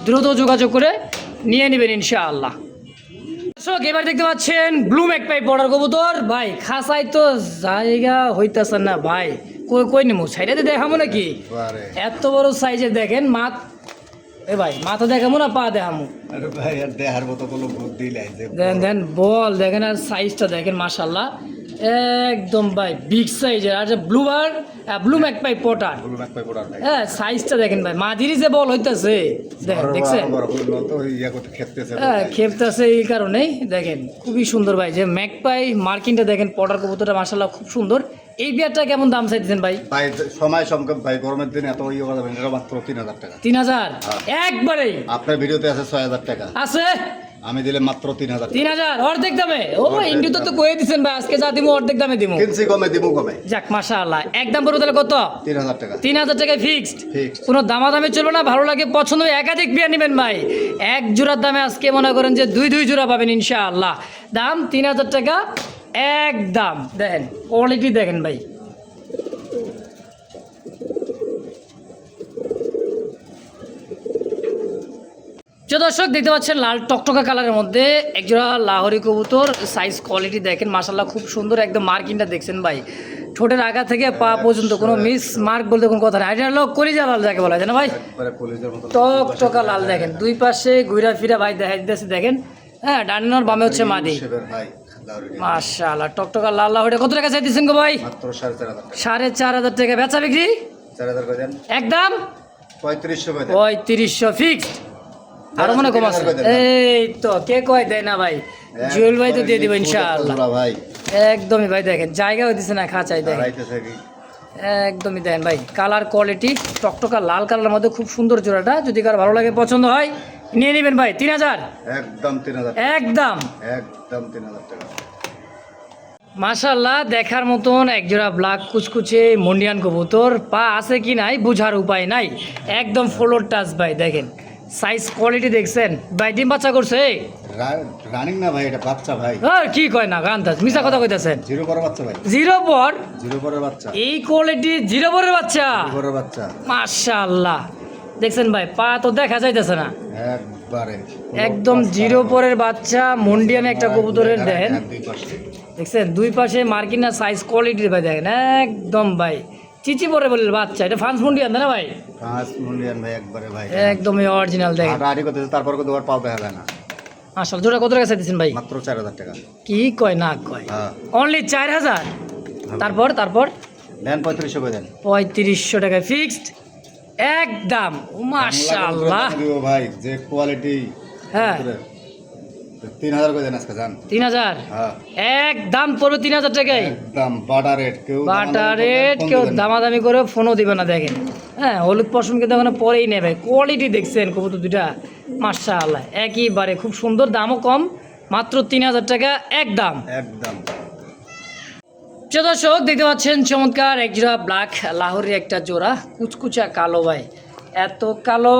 [SPEAKER 1] দ্রুত যোগাযোগ করে নিয়ে নেবেন ইনশাআল্লাহ। দর্শক এবার দেখতে পাচ্ছেন ব্লু ম্যাকপাই বর্ডার কবুতর ভাই, খাসাই তো জায়গা হইতাছে না ভাই, কই কই নেবো সাইডে দেখাবো নাকি?
[SPEAKER 2] বারে
[SPEAKER 1] এত বড় সাইজের দেখেন এ ভাই মাথা দেখাবো না পা দেখাবো?
[SPEAKER 2] আরে ভাই আর দেহার মতো কোনো বুদ্ধি নাই যে
[SPEAKER 1] দেন দেন বল দেখেন, আর সাইজটা দেখেন মাশাআল্লাহ একদম ভাই বিগ সাইজের। আর যে ব্লু ম্যাকপাই পটার,
[SPEAKER 2] বড় ম্যাকপাই পড়ার ভাই।
[SPEAKER 1] হ্যাঁ সাইজটা দেখেন ভাই, মাঝিরি যে বল হইতাছে দেখেন, দেখছেন
[SPEAKER 2] বড় বড় বল তো ইয়া করতে খেতেছে।
[SPEAKER 1] হ্যাঁ খেপতেছে এই কারণেই দেখেন খুবই সুন্দর ভাই, যে ম্যাকপাই মার্কিনটা দেখেন পটার কবুতরটা মাশাআল্লাহ খুব সুন্দর। এই বিয়ারটা কেমন দাম চাইতেছেন ভাই?
[SPEAKER 2] ভাই সময় সংকট ভাই, গরমের দিনে এত ইয়ে করা যাবে না, এটা মাত্র 3,000 টাকা।
[SPEAKER 1] 3,000 একবারেই
[SPEAKER 2] আপনার ভিডিওতে আছে 6,000 টাকা,
[SPEAKER 1] আছে?
[SPEAKER 2] আমি দিলে মাত্র 3,000 টাকা।
[SPEAKER 1] 3,000 অর্ধেক দামে? ও ইন্ডিও তো কয়ে দিচ্ছেন ভাই, আজকে যা দিমু অর্ধেক দামে দিমু।
[SPEAKER 2] কিনছি কমে দিব কমে।
[SPEAKER 1] যাক মাশাআল্লাহ, একদম বড় তাহলে কত?
[SPEAKER 2] 3,000 টাকা।
[SPEAKER 1] 3,000 টাকায় ফিক্সড,
[SPEAKER 2] Fixed।
[SPEAKER 1] কোনো দামাদামি চলবে না, ভালো লাগে পছন্দ হবে একাধিক বিয়ার নেবেন ভাই, এক জোড়ার দামে আজকে মনে করেন যে দুই জোড়া পাবেন ইনশাআল্লাহ। দাম 3,000 টাকা একদম। দেখেন কোয়ালিটি দেখেন ভাই, যে দর্শক দেখতে পাচ্ছেন লাল টকটকা কালারের মধ্যে একজোড়া লাহোরি কবুতর, সাইজ কোয়ালিটি দেখেন মাশাআল্লাহ খুব সুন্দর, একদম মার্কিংটা দেখছেন ভাই, ঠোঁটের আগা থেকে পা পর্যন্ত কোনো মিস মার্ক বলতে কোনো কথা নাই, এটা হলো কলিজা লাল যাকে বলা যায় না ভাই,
[SPEAKER 2] একবারে কলিজার মতো
[SPEAKER 1] টকটকা লাল দেখেন, দুই পাশে ঘুরা ফিরা ভাই দেখা দিতেছে দেখেন। হ্যাঁ ডানের বামে হচ্ছে মাদি,
[SPEAKER 2] শেপের ভাই লাউরি।
[SPEAKER 1] মাশাআল্লাহ টকটকা লাল লাহোরি। কত টাকা চাইতেছেন গো ভাই?
[SPEAKER 2] মাত্র 4,500 টাকা।
[SPEAKER 1] 4,500 টাকা বেচা বিক্রি
[SPEAKER 2] 4,000 করে দেন।
[SPEAKER 1] একদম
[SPEAKER 2] 3500 করে দেন।
[SPEAKER 1] 3500 ফিক্সড, আরো মনে কম আছে? এই তো কে কয় দেয় না ভাই, জুয়েল ভাই তো দিয়ে দিব ইনশাআল্লাহ।
[SPEAKER 2] ভাই
[SPEAKER 1] একদমই ভাই দেখেন জায়গা হইতেছে না খাঁচাই দেখেন,
[SPEAKER 2] দাঁড়াইতেছে কি
[SPEAKER 1] একদমই দেখেন ভাই কালার কোয়ালিটি টকটকা লাল কালারের মধ্যে খুব সুন্দর জোড়াটা, যদি কার ভালো লাগে পছন্দ হয় নিয়ে নেবেন ভাই। 3,000
[SPEAKER 2] একদম 3,000
[SPEAKER 1] একদম।
[SPEAKER 2] একদম 3,000 টাকা।
[SPEAKER 1] মাশাআল্লাহ দেখার মতন একজোড়া ব্ল্যাক কুচকুচে মন্ডিয়ান কবুতর, পা আছে কি নাই বুঝার উপায় নাই, একদম ফ্লোর টাচ ভাই দেখেন, সাইজ কোয়ালিটি দেখছেন ভাই, ডিম বাচ্চা করছে
[SPEAKER 2] রানিং না ভাই, এটা বাচ্চা ভাই।
[SPEAKER 1] আর কি কয় না গান তাজ মিছা কথা কইতাছেন?
[SPEAKER 2] জিরো পরের বাচ্চা ভাই,
[SPEAKER 1] জিরো পর
[SPEAKER 2] জিরো পরের বাচ্চা,
[SPEAKER 1] এই কোয়ালিটি জিরো পরের বাচ্চা
[SPEAKER 2] জিরো পরের বাচ্চা
[SPEAKER 1] মাশাআল্লাহ দেখছেন ভাই, পা তো দেখা যাইতেছে না,
[SPEAKER 2] একবারে
[SPEAKER 1] একদম জিরো পরের বাচ্চা মন্ডিয়ান একটা কবুতরের দেখেন,
[SPEAKER 2] দুই পাশে
[SPEAKER 1] দেখছেন দুই পাশে মার্কিনা সাইজ কোয়ালিটি ভাই দেখেন একদম ভাই চিচি পরে বলে বাচ্চা, এটা ফ্রান্স মন্ডিয়ান না ভাই,
[SPEAKER 2] পাঁচ মুন্ডিয়ান ভাই একবারে ভাই,
[SPEAKER 1] একদমই অরিজিনাল দেখেন।
[SPEAKER 2] রাডি করতেছে, তারপর কত বার পাও দেখা যায় না।
[SPEAKER 1] মাশাআল্লাহ জোড়া কত টাকা চাইতেছেন ভাই?
[SPEAKER 2] মাত্র 4,000 টাকা।
[SPEAKER 1] কি কয় না কয়,
[SPEAKER 2] হ্যাঁ
[SPEAKER 1] অনলি 4,000। তারপর
[SPEAKER 2] দেন 3500 করে দেন।
[SPEAKER 1] 3500 টাকা ফিক্সড একদম মাশাআল্লাহ
[SPEAKER 2] দিব ভাই যে কোয়ালিটি।
[SPEAKER 1] হ্যাঁ
[SPEAKER 2] 3000 করে দেন আজকে জান।
[SPEAKER 1] 3000
[SPEAKER 2] হ্যাঁ
[SPEAKER 1] একদম পুরো 3000 টাকায়
[SPEAKER 2] একদম বাটার রেট, কেউ
[SPEAKER 1] বাটার রেট, কেউ দামাদামি করে ফোনও দিবে না দেখেন। হ্যাঁ হলুদ পশম কিন্তু ওখানে পরেই নেবে। কোয়ালিটি দেখছেন কবুতর দুটা মাশাআল্লাহ একইবারে খুব সুন্দর, দামও কম, মাত্র 3000 টাকা একদম।
[SPEAKER 2] একদম।
[SPEAKER 1] প্রিয় দর্শক দেখতে পাচ্ছেন চমৎকার এক জোড়া ব্ল্যাক লাহোরের একটা জোড়া কুচকুচা কালো ভাই, এত কালো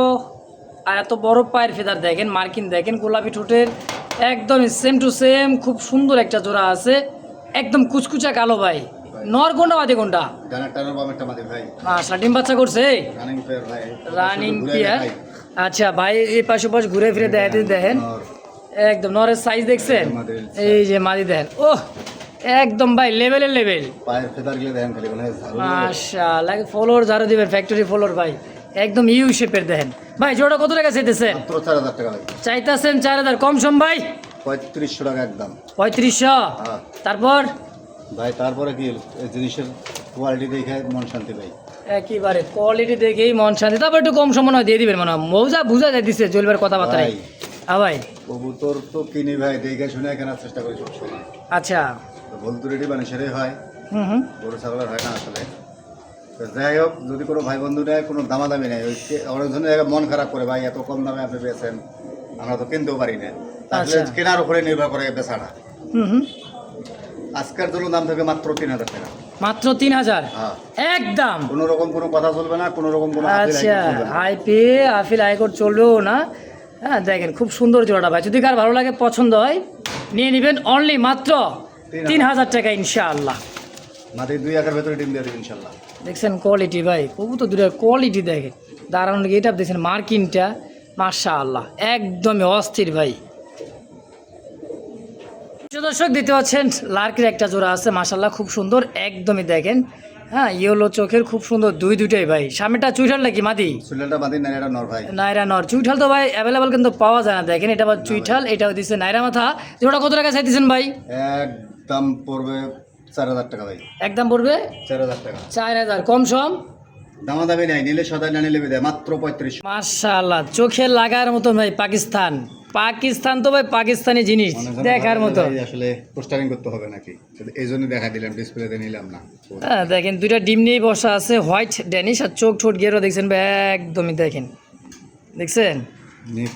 [SPEAKER 1] আর এত বড় পায়ের ফেদার দেখেন, মার্কিন দেখেন, গোলাপি ঠোঁটের একদম সেম টু সেম, খুব সুন্দর একটা জোড়া আছে, একদম কুচকুচা কালো ভাই। নর কোনটা মাদি কোনটা?
[SPEAKER 2] ডানাটার বামেরটা মাদি ভাই।
[SPEAKER 1] মাশাআল্লাহ ডিম বাচ্চা করছে
[SPEAKER 2] রানিং পেয়ার ভাই।
[SPEAKER 1] Running pair. আচ্ছা ভাই এই পাশে পাশ ঘুরে ফিরে দেখাতে দেখেন, একদম নরের সাইজ দেখছেন, এই যে মাদি দেখেন, ওহ একদম ভাই লেভেলের লেভেল।
[SPEAKER 2] পায়ের ফেদার গুলো দেখেন খালি, মানে ঝাড়ু
[SPEAKER 1] মাশাআল্লাহ ফলোর ঝাড়ু দিবেন, ফ্যাক্টরি ফলোর ভাই, একদম ইউ শেপের দেখেন। ভাই জোড়া কত টাকা চাইতেছেন?
[SPEAKER 2] মাত্র 4000 টাকা ভাই।
[SPEAKER 1] চাইতেছেন 4000, কম সম ভাই
[SPEAKER 2] 3500 টাকা একদম।
[SPEAKER 1] 3500।
[SPEAKER 2] হ্যাঁ
[SPEAKER 1] তারপর
[SPEAKER 2] ভাই তারপরে কি এই জিনিসের কোয়ালিটি দেখে মন শান্তি ভাই।
[SPEAKER 1] একেবারে কোয়ালিটি দেখেই মন শান্তি। তারপর একটু কম সময় দিয়ে দিবেন, মানে মৌজা বুঝা যায় দিচ্ছে চলবার কথাবার্তা।
[SPEAKER 2] ভাই
[SPEAKER 1] হ্যাঁ ভাই
[SPEAKER 2] কবুতর তো কিনি ভাই, দেখে শুনে কেনার চেষ্টা করি সবসময়।
[SPEAKER 1] আচ্ছা
[SPEAKER 2] তো ভুল ত্রুটি মানুষেরই হয়,
[SPEAKER 1] হুম
[SPEAKER 2] গরু ছাগলের হয় না আসলে। তো যাই হোক, যদি কোনো ভাই বন্ধু নেয় কোনো দামাদামি নেই, ওই অনেকজনের জায়গায় মন খারাপ করে, ভাই এত কম দামে আপনি পেয়েছেন, আমরা তো কিনতেও পারি না। আসলে
[SPEAKER 1] আচ্ছা।
[SPEAKER 2] কেনার উপরে নির্ভর করে বেচাটা।
[SPEAKER 1] হুম
[SPEAKER 2] আজকের জন্য দাম থাকবে মাত্র 3000 টাকা।
[SPEAKER 1] মাত্র 3000
[SPEAKER 2] হ্যাঁ
[SPEAKER 1] একদম।
[SPEAKER 2] কোনো রকম কোনো কথা চলবে না, কোনো রকম কোনো
[SPEAKER 1] আচ্ছা হাই পে আফিল আইকোড চলবেও না। হ্যাঁ দেখেন খুব সুন্দর জোড়াটা ভাই, যদি কার ভালো লাগে পছন্দ হয় নিয়ে নেবেন, অনলি মাত্র 3000 টাকা ইনশাআল্লাহ।
[SPEAKER 2] মাটি 2 ভেতরে ডিম দিয়ে দেবেন ইনশাল্লাহ।
[SPEAKER 1] দেখছেন কোয়ালিটি ভাই, কবুতর দুটার কোয়ালিটি দেখেন, দাঁড়ানোর গেট আপ দেখছেন, মার্কিনটা মাশাআল্লাহ একদমই অস্থির ভাই। প্রিয় দর্শক দেখতে পাচ্ছেন লার্কের একটা জোড়া আছে মাশাআল্লাহ খুব সুন্দর, একদমই দেখেন। হ্যাঁ ইয়েলো চোখের, খুব সুন্দর দুইটাই ভাই। সামনেটা চুইঠাল নাকি মাদি?
[SPEAKER 2] সুলেলটা মাটি না, এটা নর ভাই।
[SPEAKER 1] নাইরা নর, চুইঠাল তো ভাই অ্যাভেলেবল কিন্তু পাওয়া যায় না দেখেন, এটা আবার চুইঠাল, এটাও দিচ্ছে নাইরা মাথা। জোড়া কত টাকা চাইতেছেন ভাই?
[SPEAKER 2] একদম পড়বে 4000 টাকা ভাই।
[SPEAKER 1] একদম পড়বে
[SPEAKER 2] 4000 টাকা।
[SPEAKER 1] 4000, কম সম
[SPEAKER 2] দামাদামি নাই, নিলে সদাই না নিলে বিদায়, মাত্র 3500।
[SPEAKER 1] মাশাআল্লাহ চোখে লাগার মতো ভাই। পাকিস্তান তো ভাই পাকিস্তানি জিনিস দেখার মতো।
[SPEAKER 2] আসলে পোস্টারিং করতে হবে নাকি, এই জন্য দেখা দিলাম, ডিসপ্লেতে নিলাম না।
[SPEAKER 1] হ্যাঁ দেখেন দুইটা ডিম নিয়ে বসা আছে, হোয়াইট ড্যানিশ, আর চোখ ঠোঁট গেরো দেখছেন ভাই, একদমই দেখেন, দেখছেন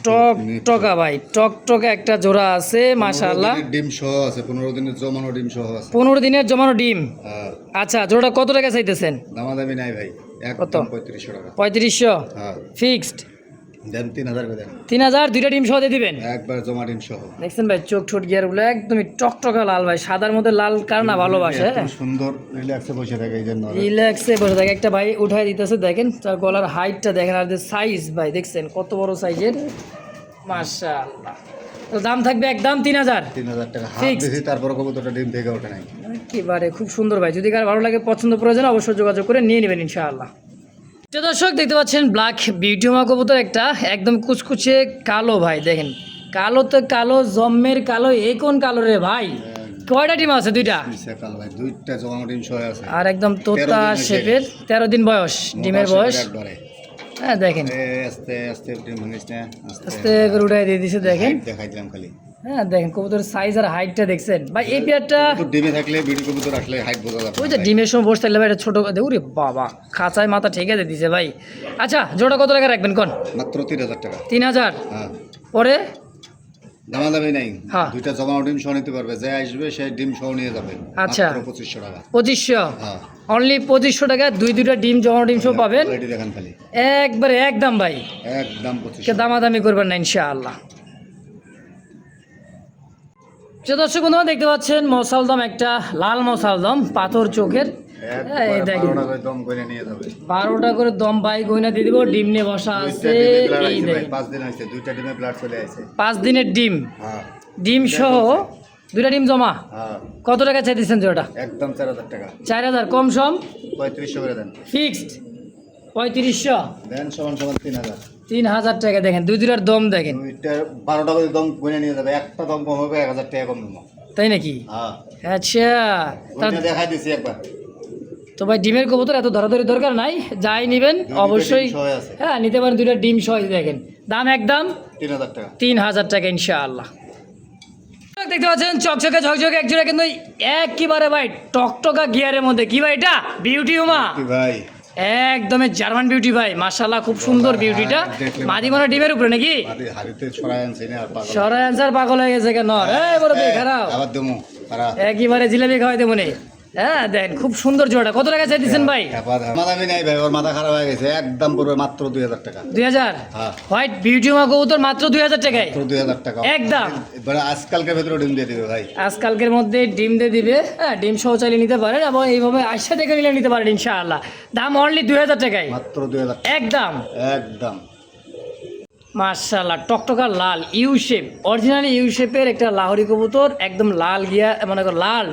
[SPEAKER 1] টক টকা ভাই, টক টকা একটা জোড়া আছে মাশাআল্লাহ।
[SPEAKER 2] ডিম সহ আছে, 15 দিনের জমানো ডিম সহ আছে।
[SPEAKER 1] 15 দিনের জমানো ডিম।
[SPEAKER 2] হ্যাঁ
[SPEAKER 1] আচ্ছা জোড়া কত টাকা চাইতেছেন?
[SPEAKER 2] দামাদামি নাই ভাই,
[SPEAKER 1] কত?
[SPEAKER 2] একদম 3500 টাকা।
[SPEAKER 1] 3500
[SPEAKER 2] হ্যাঁ
[SPEAKER 1] ফিক্সড।
[SPEAKER 2] দেন 3000 করে দেন।
[SPEAKER 1] 3000 দুইটা ডিম সহ দিয়ে দিবেন।
[SPEAKER 2] একবার জমা ডিম সহ।
[SPEAKER 1] দেখছেন ভাই চোখ ঠোঁট গিয়ারগুলো একদমই টকটকা লাল ভাই, সাদার মধ্যে লাল কার না ভালোবাসে।
[SPEAKER 2] এত সুন্দর রিল্যাক্সে বসে থাকে এই জন্য।
[SPEAKER 1] রিল্যাক্সে বসে থাকে, একটা ভাই উঠাই দিতেছে দেখেন, তার গলার হাইটটা দেখেন, আর সাইজ ভাই দেখছেন কত বড় সাইজের মাশাআল্লাহ। তো দাম থাকবে একদম 3000
[SPEAKER 2] টাকা। হাত
[SPEAKER 1] Fixed.
[SPEAKER 2] দিছি তারপরে কবুতরটা ডিম থেকে ওঠে নাই।
[SPEAKER 1] একেবারে খুব সুন্দর ভাই, যদি কার ভালো লাগে পছন্দ প্রয়োজন অবশ্যই যোগাযোগ করে নিয়ে নেবেন ইনশাআল্লাহ। তো দর্শক দেখতে পাচ্ছেন ব্ল্যাক বিউটিমা কবুতর একটা, একদম কুচকুচে কালো ভাই, দেখেন কালো তো কালো, জম্মের কালো, এই কোন কালো রে ভাই? কয়টা ডিম আছে? দুইটা।
[SPEAKER 2] পিছে কাল ভাই, দুইটা জমানো ডিম সহ আছে।
[SPEAKER 1] আর একদম
[SPEAKER 2] 13
[SPEAKER 1] তোতা
[SPEAKER 2] দিন হয়েছে।
[SPEAKER 1] শেপের, 13 দিন বয়স ডিমের
[SPEAKER 2] মোটা
[SPEAKER 1] বয়স।
[SPEAKER 2] শেপের একবারে।
[SPEAKER 1] হ্যাঁ দেখেন
[SPEAKER 2] আস্তে আস্তে ডিম ভাঙিস না,
[SPEAKER 1] আস্তে করে উঠাই দিয়ে দিছে দেখেন।
[SPEAKER 2] height দেখাই দিলাম খালি।
[SPEAKER 1] হ্যাঁ দেখেন কবুতরের সাইজ আর হাইটটা দেখছেন ভাই। এই পেয়ারটা
[SPEAKER 2] তো ডিমে থাকলে বিড়ি কবুতর আসলে হাইট বোঝা যাবে।
[SPEAKER 1] ওই যে ডিমের সময় বসে থাকলে ভাই এটা ছোটো, ওরে বাবা খাঁচায় মাথা ঠেকে দিছে ভাই। আচ্ছা জোড়া কত টাকা রাখবেন কোন?
[SPEAKER 2] মাত্র 3000 টাকা।
[SPEAKER 1] 3000
[SPEAKER 2] হ্যাঁ
[SPEAKER 1] পরে
[SPEAKER 2] দামাদামি নাই।
[SPEAKER 1] হ্যাঁ।
[SPEAKER 2] দুইটা জমানো ডিম সহ নিতে পারবে, যে আসবে সে ডিম সহ নিয়ে যাবে।
[SPEAKER 1] আচ্ছা।
[SPEAKER 2] মাত্র 2500 টাকা।
[SPEAKER 1] 2500
[SPEAKER 2] হ্যাঁ
[SPEAKER 1] অনলি 2500 টাকা, দুইটা ডিম জমানো ডিম সহ পাবেন
[SPEAKER 2] কোয়ালিটি দেখেন খালি,
[SPEAKER 1] একবারে একদম ভাই,
[SPEAKER 2] একদম
[SPEAKER 1] কে
[SPEAKER 2] 2500।
[SPEAKER 1] দামাদামি করবেন না ইনশাআল্লাহ। যে দর্শক বন্ধুরা দেখতে পাচ্ছেন মশালদম একটা, লাল মশালদম পাথর চোখের। এই দেখেন
[SPEAKER 2] 12 টাকা দম করে নিয়ে যাবে।
[SPEAKER 1] 12টা করে দম বাই গয়না দিয়ে দিব, ডিম নিয়ে বসা আছে। এই দেখেন
[SPEAKER 2] 5 দিন হয়েছে, দুইটা ডিমে ব্লাড চলে আসছে।
[SPEAKER 1] 5 দিনের ডিম,
[SPEAKER 2] হ্যাঁ
[SPEAKER 1] ডিম সহ দুইটা ডিম জমা।
[SPEAKER 2] হ্যাঁ
[SPEAKER 1] কত টাকা চাইতেছেন জোড়া?
[SPEAKER 2] একদম 4000 টাকা।
[SPEAKER 1] 4000 কম সম
[SPEAKER 2] 3500 করে দেন।
[SPEAKER 1] ফিক্সড 3500।
[SPEAKER 2] দেন সমান সমান 3000।
[SPEAKER 1] 3000 টাকা দেখেন, দুইটার দম দেখেন,
[SPEAKER 2] দুইটা 12 টাকা করে দম করে নিয়ে যাবে, একটা দম কম হবে 1000 টাকা কম দেবো।
[SPEAKER 1] তাই নাকি?
[SPEAKER 2] হ্যাঁ
[SPEAKER 1] আচ্ছা
[SPEAKER 2] ওইটা দেখাই দিছি একবার।
[SPEAKER 1] তো ভাই ডিমের কবুতর এত ধরাধরি দরকার নাই, যাই নেবেন অবশ্যই হ্যাঁ নিতে পারেন, দুইটা ডিম সহ দেখেন। দাম একদম
[SPEAKER 2] 3000 টাকা।
[SPEAKER 1] 3000 টাকা ইনশাআল্লাহ। দেখতে পাচ্ছেন চকচকে ঝকঝকে একজোড়া কিন্তু একেবারে ভাই টকটকা গিয়ারের মধ্যে, কি ভাই এটা বিউটি হুমা
[SPEAKER 2] কি ভাই
[SPEAKER 1] একদমই জার্মান বিউটি ভাই, মাশাআল্লাহ খুব সুন্দর বিউটিটা। মাদি মনে হয় ডিমের উপরে নাকি
[SPEAKER 2] হাড়িতে ছড়ায় আনছে না আর পাগল
[SPEAKER 1] সরাই আনসার পাগল হয়ে গেছে কেন? এই বড় ভাই খারাপ
[SPEAKER 2] আবার দেমু খারাপ
[SPEAKER 1] একেবারে জিলাপি খাওয়াইতে মনে। হ্যাঁ দেখেন খুব সুন্দর জোড়া। কত টাকা চাইতেছেন ভাই?
[SPEAKER 2] মাদামি নাই ভাই, ওর মাথা খারাপ হয়ে গেছে, একদম পড়বে মাত্র 2000 টাকা।
[SPEAKER 1] 2000
[SPEAKER 2] হ্যাঁ
[SPEAKER 1] হোয়াইট বিউটি মা কবুতর মাত্র 2000 টাকায়,
[SPEAKER 2] মাত্র 2000 টাকা
[SPEAKER 1] একদম।
[SPEAKER 2] এবারে আজকালকে ভেতরে ডিম দিয়ে দিবে ভাই,
[SPEAKER 1] আজকালকের মধ্যে ডিম দিয়ে দিবে। হ্যাঁ ডিম সহ চাইলে নিতে পারেন এবং এইভাবে আশা থেকে নিলে নিতে পারেন ইনশাআল্লাহ। দাম অনলি 2000 টাকায়,
[SPEAKER 2] মাত্র 2000
[SPEAKER 1] একদম
[SPEAKER 2] একদম।
[SPEAKER 1] মাশাআল্লাহ টকটকা লাল ইউ শেপ, অরিজিনালি ইউ শেপের একটা লাহোরি কবুতর, একদম লাল গিয়া মনে করো লাল,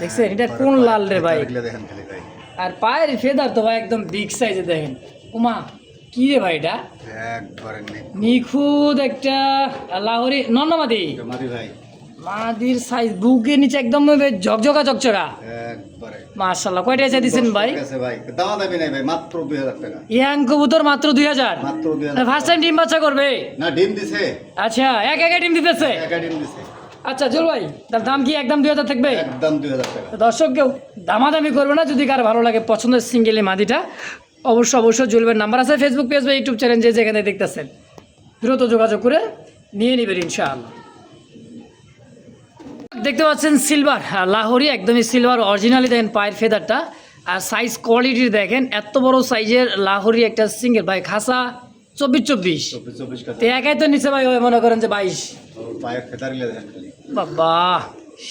[SPEAKER 1] দেখছেন এটা কোন লাল রে ভাই?
[SPEAKER 2] দেখেন খালি ভাই,
[SPEAKER 1] আর পায়ের ফেদার তো ভাই একদম বিগ সাইজে দেখেন। উমা কি রে ভাই এটা?
[SPEAKER 2] একবারে
[SPEAKER 1] নিখুঁত একটা লাহোরি নন্নমাদি
[SPEAKER 2] মাদি ভাই,
[SPEAKER 1] মাদির সাইজ বুকের নিচে একদম ঝকঝকা চকচকা
[SPEAKER 2] একবারে
[SPEAKER 1] মাশাআল্লাহ। কয়টা এসে দিচ্ছেন ভাই?
[SPEAKER 2] আছে ভাই, দাম দামি নাই ভাই, মাত্র 2000 টাকা।
[SPEAKER 1] ইয়াং কবুতর মাত্র 2000,
[SPEAKER 2] মাত্র 2000।
[SPEAKER 1] ফার্স্ট টাইম ডিম বাচ্চা করবে?
[SPEAKER 2] না ডিম দিছে,
[SPEAKER 1] আচ্ছা এক এক ডিম দিতেছে।
[SPEAKER 2] একা ডিম দিছে,
[SPEAKER 1] আচ্ছা জল ভাই তার দাম কি একদম 2000 থাকবে?
[SPEAKER 2] একদম 2000 টাকা।
[SPEAKER 1] দর্শক কেউ দামাদামি করবে না, যদি কারো ভালো লাগে পছন্দের সিঙ্গেল এই মাদিটা অবশ্যই জুলবের নাম্বার আছে, ফেসবুক পেজ বা ইউটিউব চ্যানেল যেখানে দেখতেছেন দ্রুত যোগাযোগ করে নিয়ে নেবেন ইনশাআল্লাহ। দেখতে পাচ্ছেন সিলভার লাহোরি, একদমই সিলভার অরিজিনালি দেখেন পায়ের ফেদারটা আর সাইজ কোয়ালিটি দেখেন, এত বড় সাইজের লাহোরি একটা সিঙ্গেল ভাই, খাসা 24
[SPEAKER 2] 24 কাছে
[SPEAKER 1] তো একাই তো নিচে ভাই মনে করেন যে 22।
[SPEAKER 2] পায়ে ফেদারিলে দেখেন খালি,
[SPEAKER 1] বাবা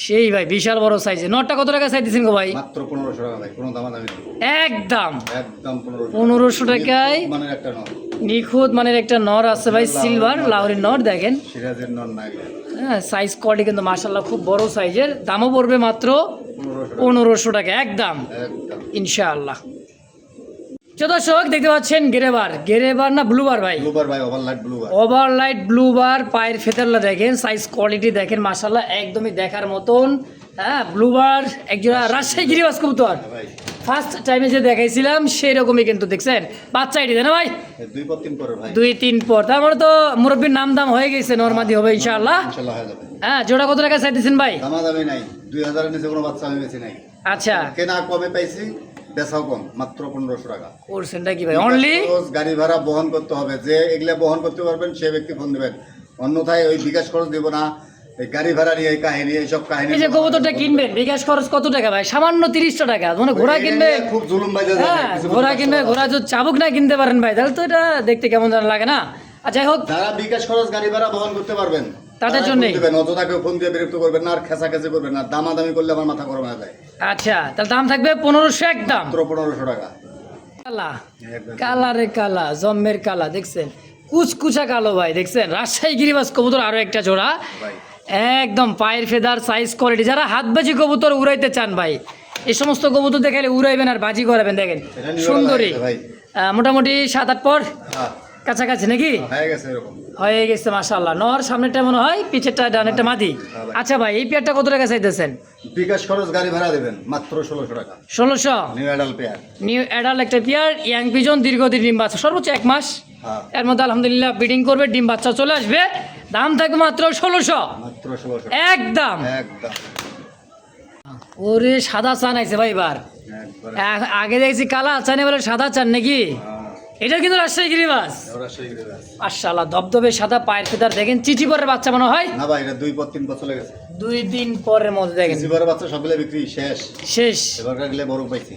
[SPEAKER 1] সেই ভাই বিশাল বড় সাইজে। নটটা কত টাকা চাইতেছেন গো ভাই?
[SPEAKER 2] মাত্র 1500 টাকা ভাই, কোনো দাম দামি নেই,
[SPEAKER 1] একদম
[SPEAKER 2] একদম
[SPEAKER 1] 1500 টাকায়
[SPEAKER 2] মানে একটা নর,
[SPEAKER 1] নিখুঁত মানের একটা নর আছে ভাই, সিলভার লাহোরি নর দেখেন।
[SPEAKER 2] সিরাজের নর নাই,
[SPEAKER 1] হ্যাঁ সাইজ কোয়ালিটি কিন্তু মাশাআল্লাহ খুব বড় সাইজের, দামও পড়বে মাত্র 1500 টাকা একদম
[SPEAKER 2] একদম
[SPEAKER 1] ইনশাআল্লাহ। দর্শক দেখতে পাচ্ছেন গেরেবার না ব্লুবার ভাই?
[SPEAKER 2] ব্লুবার ভাই, ওভারলাইট ব্লুবার,
[SPEAKER 1] ওভারলাইট ব্লুবার, পায়ের ফেতারলা দেখেন, সাইজ কোয়ালিটি দেখেন মাশাআল্লাহ একদমই দেখার মতন। হ্যাঁ ব্লুবার একজোড়া রাজশাহী গিরিবাজ কবুতর,
[SPEAKER 2] ভাই
[SPEAKER 1] ফার্স্ট টাইমে যে দেখাইছিলাম সেই রকমই কিন্তু দেখছেন বাচ্চা এটি না ভাই?
[SPEAKER 2] 2-3 পরে ভাই,
[SPEAKER 1] 2-3 পর, তার মানে তো মুরব্বীর নাম দাম হয়ে গেছে, নরমাদি হবে ইনশাআল্লাহ।
[SPEAKER 2] ইনশাআল্লাহ হয়ে যাবে।
[SPEAKER 1] হ্যাঁ জোড়া কত টাকা চাইতেছেন ভাই?
[SPEAKER 2] দাম দামি নাই, 2000 এর নিচে কোনো বাচ্চা আমি বেশি নাই।
[SPEAKER 1] আচ্ছা
[SPEAKER 2] কেনা কমে পাইছি, বেচাও কম, মাত্র 1500 টাকা।
[SPEAKER 1] করছেনটা কি ভাই? অনলি
[SPEAKER 2] খরচ, গাড়ি ভাড়া বহন করতে হবে, যে এগুলা বহন করতে পারবেন সে ব্যক্তি ফোন দিবেন, অন্যথায় ওই বিকাশ খরচ দিব না। এই গাড়ি ভাড়া নিয়ে এই কাহিনী, এইসব কাহিনী,
[SPEAKER 1] এই যে কবুতরটা কিনবেন বিকাশ খরচ কত টাকা ভাই? সামান্য 30 টাকা। মানে ঘোড়া কিনবে,
[SPEAKER 2] খুব জুলুম ভাই,
[SPEAKER 1] হ্যাঁ ঘোড়া কিনবে, ঘোড়া যদি চাবুক না কিনতে পারেন ভাই তাহলে তো এটা দেখতে কেমন যেন লাগে না। আর যাই হোক
[SPEAKER 2] যারা বিকাশ খরচ গাড়ি ভাড়া বহন করতে পারবেন
[SPEAKER 1] তাদের জন্যই
[SPEAKER 2] দিবেন, অযথা কেউ ফোন দিয়ে বিরক্ত করবেন না আর খেসাখেসি করবেন না, দামাদামি করলে আমার মাথা গরম হয়ে যায়।
[SPEAKER 1] আচ্ছা তাহলে দাম থাকবে 1500 একদম।
[SPEAKER 2] মাত্র 1500 টাকা।
[SPEAKER 1] কালা কালারে কালা জম্মের কালা দেখছেন, কুচকুচা কালো ভাই দেখছেন, রাজশাহী গিরিবাজ কবুতর আরো একটা জোড়া,
[SPEAKER 2] ভাই
[SPEAKER 1] একদম পায়ের ফেদার সাইজ কোয়ালিটি। যারা হাতবাজি কবুতর উড়াইতে চান ভাই এই সমস্ত কবুতর দেখালে উড়াইবেন আর বাজি করাবেন। দেখেন
[SPEAKER 2] এটা নিয়ে
[SPEAKER 1] সুন্দরী,
[SPEAKER 2] ভাই
[SPEAKER 1] মোটামুটি 7-8 পর
[SPEAKER 2] হ্যাঁ
[SPEAKER 1] কাছাকাছি নাকি
[SPEAKER 2] হয়ে গেছে এরকম।
[SPEAKER 1] হয়ে গেছে মাশাআল্লাহ। নর সামনেরটা মনে হয়, পিছেরটা ডানেরটা মাদি। আচ্ছা ভাই এই পেয়ারটা কত টাকা চাইতেছেন?
[SPEAKER 2] বিকাশ খরচ গাড়ি ভাড়া দেবেন মাত্র 1600 টাকা।
[SPEAKER 1] 1600
[SPEAKER 2] new adult pair,
[SPEAKER 1] new adult একটা পেয়ার, ইয়াং পিজন, দীর্ঘদিন ডিম বাচ্চা, সর্বোচ্চ 1 মাস
[SPEAKER 2] হ্যাঁ
[SPEAKER 1] এর মধ্যে আলহামদুলিল্লাহ ব্রিডিং করবে, ডিম বাচ্চা চলে আসবে। দাম থাকবে মাত্র 1600
[SPEAKER 2] মাত্র 1600
[SPEAKER 1] একদম।
[SPEAKER 2] একদম
[SPEAKER 1] ওরে সাদা চান আইছে ভাই এবার,
[SPEAKER 2] একবারে
[SPEAKER 1] আগে দেখছি কালা চান এবারে সাদা চান নাকি? এটা কিন্তু রাজশাহী গিরিবাজ
[SPEAKER 2] ওরা সেই গেছে
[SPEAKER 1] মাশাআল্লাহ, ধবধবে সাদা পায়ের ফেদার দেখেন, চিঠি পরের বাচ্চা মনে হয়।
[SPEAKER 2] না ভাই, এটা 2-3 বছর চলে গেছে,
[SPEAKER 1] 2 দিন পরের মধ্যে দেখেন
[SPEAKER 2] সিলভার বাচ্চা সবগুলো বিক্রি শেষ,
[SPEAKER 1] শেষ।
[SPEAKER 2] এবার গেলে বড় পাইছি,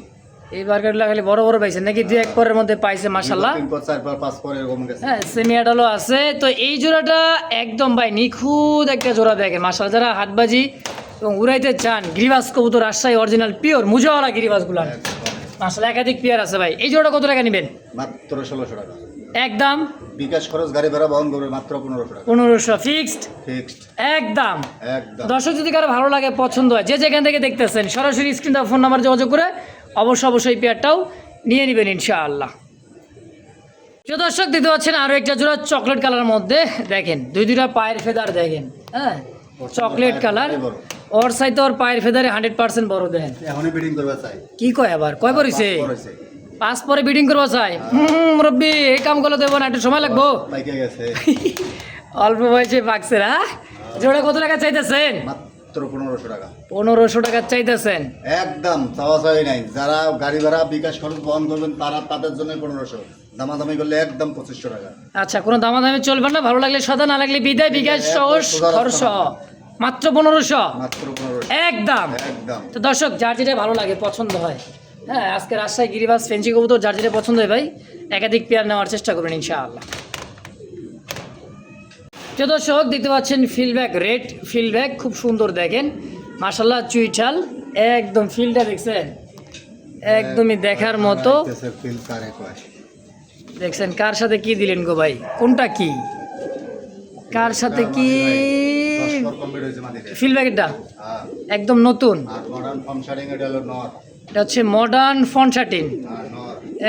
[SPEAKER 1] এইবার লাগালে বড় বড় পাইছেন নাকি? 2-1 পরের মধ্যে পাইছে মাশাআল্লাহ।
[SPEAKER 2] 3 পর 4 পর 5 পর এরকম গেছে।
[SPEAKER 1] হ্যাঁ সেমি অ্যাডালও আছে। তো এই জোড়াটা একদম ভাই নিখুঁত একটা জোড়া দেখেন মাশাআল্লাহ। যারা হাতবাজি এবং উড়াইতে চান গিরিবাজ কবুতর, রাজশাহী অরিজিনাল পিওর মুজাওয়ালা গিরিবাজগুলো মাশাআল্লাহ একাধিক পেয়ার আছে ভাই। এই জোড়াটা কত টাকা নেবেন?
[SPEAKER 2] মাত্র 1600 টাকা
[SPEAKER 1] একদম।
[SPEAKER 2] বিকাশ খরচ গাড়ি ভাড়া বহন করবে মাত্র 1500 টাকা।
[SPEAKER 1] 1500 ফিক্সড
[SPEAKER 2] ফিক্সড
[SPEAKER 1] একদম।
[SPEAKER 2] একদম।
[SPEAKER 1] দর্শক যদি কারো ভালো লাগে পছন্দ হয়, যে যেখান থেকে দেখতেছেন সরাসরি স্ক্রিন ফোন নাম্বার যোগাযোগ করে অবশ্যই পেয়ারটাও নিয়ে নেবেন ইনশাআল্লাহ। প্রিয় দর্শক দেখতে পাচ্ছেন আরও একটা জোড়া চকলেট কালারের মধ্যে দেখেন, দুইটা পায়ের ফেদার দেখেন, হ্যাঁ চকলেট কালার, ওর সাইতে ওর পায়ের ফেদারে 100% বড় দেন।
[SPEAKER 2] এখনই বিডিং করবে চাই।
[SPEAKER 1] কি কয় আবার কয় পরিছে?
[SPEAKER 2] বড় হইছে।
[SPEAKER 1] 5 পরে বিডিং করবা চাই? মুরব্বি এই কাম করলে দেবো না, একটু সময় লাগবো।
[SPEAKER 2] পাইকে গেছে।
[SPEAKER 1] অল্প বয়সে পাকছে না। জোড়া কত টাকা চাইতেছেন?
[SPEAKER 2] মাত্র 1500 টাকা।
[SPEAKER 1] 1500 টাকা চাইতেছেন?
[SPEAKER 2] একদম চাওয়া চাই নাই। যারা গাড়ি ভাড়া বিকাশ খরচ বহন করবেন তাদের জন্য 1500, দামাদামি করলে একদম 2500 টাকা।
[SPEAKER 1] আচ্ছা, কোনো দামাদামি চলবে না, ভালো লাগলে সাদা, না লাগলে বিদায়, বিকাশ সহজ খরচ মাত্র 1500।
[SPEAKER 2] মাত্র 1500
[SPEAKER 1] একদম।
[SPEAKER 2] একদম।
[SPEAKER 1] তো দর্শক, যার যেটা ভালো লাগে পছন্দ হয়, হ্যাঁ, আজকে রাজশাহী গিরিবাজ ফেন্সি কবুতর যার যেটা পছন্দ হয় ভাই, একাধিক পেয়ার নেওয়ার চেষ্টা করবেন ইনশাআল্লাহ। তো দর্শক দেখতে পাচ্ছেন ফিল্ডব্যাক, রেড ফিল্ডব্যাক, খুব সুন্দর দেখেন মাশাআল্লাহ, চুইঠাল একদম, ফিল্ডটা দেখছেন একদমই দেখার মতো। দেখছেন কার সাথে কি দিলেন গো ভাই, কোনটা কি, কার সাথে কি ফিল্ডব্যাকটা একদম নতুন। এটা হচ্ছে মডার্ন ফনশাটিন,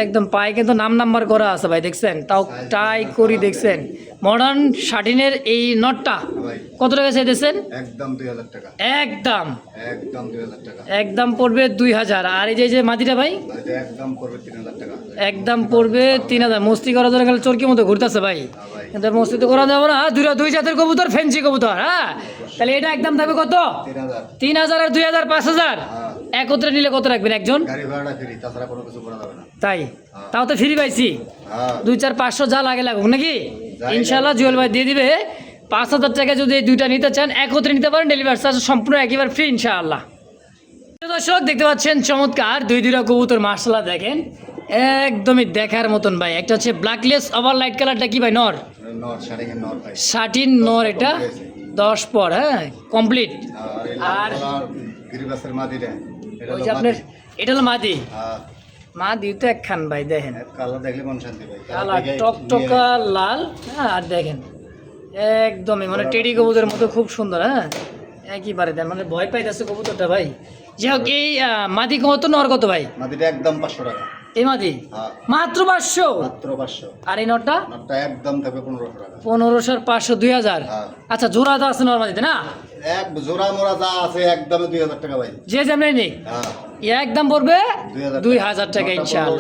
[SPEAKER 1] একদম পায়ে কিন্তু নাম্বার করা আছে ভাই, দেখছেন তাও টাই করি, দেখছেন মডার্ন শাটিনের এই নটটা কত টাকা চাইতেছেন?
[SPEAKER 2] একদম 2000 টাকা।
[SPEAKER 1] একদম
[SPEAKER 2] একদম 2000 টাকা।
[SPEAKER 1] একদম পড়বে 2000। আর এই যে মাদিটা ভাই
[SPEAKER 2] একদম পড়বে 3000 টাকা।
[SPEAKER 1] একদম পড়বে 3000। মস্তি করা ধরে গেলে চরকি মতো ঘুরতেছে ভাই, কিন্তু মস্তি তো করা যাবে না। দুই জাতের কবুতর, ফেন্সি কবুতর, হ্যাঁ। তাহলে এটা একদম থাকবে কত? 3000 আর 2000 5000 একত্রে নিলে কত রাখবেন একজন?
[SPEAKER 2] গাড়ি ভাড়াটা ফ্রি, তাছাড়া কোনো কিছু করা যাবে না।
[SPEAKER 1] তাই? তাও তো ফ্রি পাইছি। 2-4-500 যা লাগে লাগুক নাকি, ইনশাল্লাহ জুয়েল ভাই দিয়ে দিবে। 5000 টাকা যদি এই দুইটা নিতে চান একত্রে নিতে পারেন, ডেলিভারি চার্জ সম্পূর্ণ একেবারে ফ্রি ইনশাআল্লাহ। দর্শক দেখতে পাচ্ছেন চমৎকার দুইটা কবুতর, মাশাআল্লাহ দেখেন একদমই দেখার মতন ভাই। একটা হচ্ছে ব্ল্যাকলেস ওভার লাইট কালারটা কি ভাই? নর, শাটিন নর, এটা 10 পর, হ্যাঁ কমপ্লিট। আর
[SPEAKER 2] গিরিবাসের মাদিটা,
[SPEAKER 1] ওই যে আপনার এটা হলো মাদি, মাদি তো একখান ভাই, দেখেন
[SPEAKER 2] কালার দেখলে মন শান্তি ভাই,
[SPEAKER 1] কালার টকটকা লাল, হ্যাঁ। আর দেখেন একদমই মানে টেডি কবুতরের মতো, খুব সুন্দর, হ্যাঁ একইবারে দেন, মানে ভয় পাইতেছে কবুতরটা ভাই। যাই হোক, এই মাদি কত, নর কত ভাই?
[SPEAKER 2] মাদিটা একদম 500 টাকা।
[SPEAKER 1] এই মাদি মাত্র 500?
[SPEAKER 2] মাত্র 500।
[SPEAKER 1] আর এই নটটা?
[SPEAKER 2] নটটা একদম থাকবে 1500 টাকা।
[SPEAKER 1] 1500 আর 500 2000। আচ্ছা, জোড়া তো আছে নর মাদিতে না?
[SPEAKER 2] এক জোড়া মোড়া যা আছে একদম 2000 টাকা ভাই,
[SPEAKER 1] যে যেমনি নিক একদম পড়বে 2000 টাকা ইনশাআল্লাহ।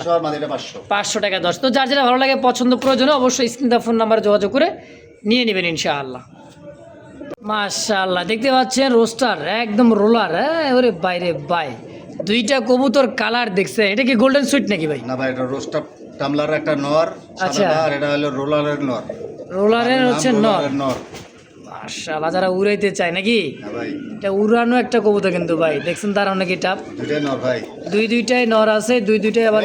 [SPEAKER 1] 500 টাকা 10। তো যার যেটা ভালো লাগে পছন্দ প্রয়োজনে অবশ্যই স্ক্রিনে ফোন নাম্বারে যোগাযোগ করে নিয়ে নেবেন ইনশাআল্লাহ। মাশাআল্লাহ দেখতে পাচ্ছেন রোস্টার একদম রোলার, হ্যাঁ ওরে বাইরে বাই, দুইটা কবুতর কালার দেখছে। এটা কি গোল্ডেন সুইট নাকি ভাই?
[SPEAKER 2] না ভাই, এটা রোস্টার টামলার একটা নর।
[SPEAKER 1] আচ্ছা,
[SPEAKER 2] আর এটা হলো রোলারের নর।
[SPEAKER 1] রোলারের হচ্ছে নর।
[SPEAKER 2] নর
[SPEAKER 1] মাশাআল্লাহ, যারা উড়াইতে চায় নাকি,
[SPEAKER 2] না ভাই
[SPEAKER 1] এটা উড়ানো একটা কবুতর কিন্তু ভাই, দেখছেন তার অনেকই টাপ।
[SPEAKER 2] দুইটাই নর ভাই,
[SPEAKER 1] দুইটাই নর আছে, দুইটাই আবার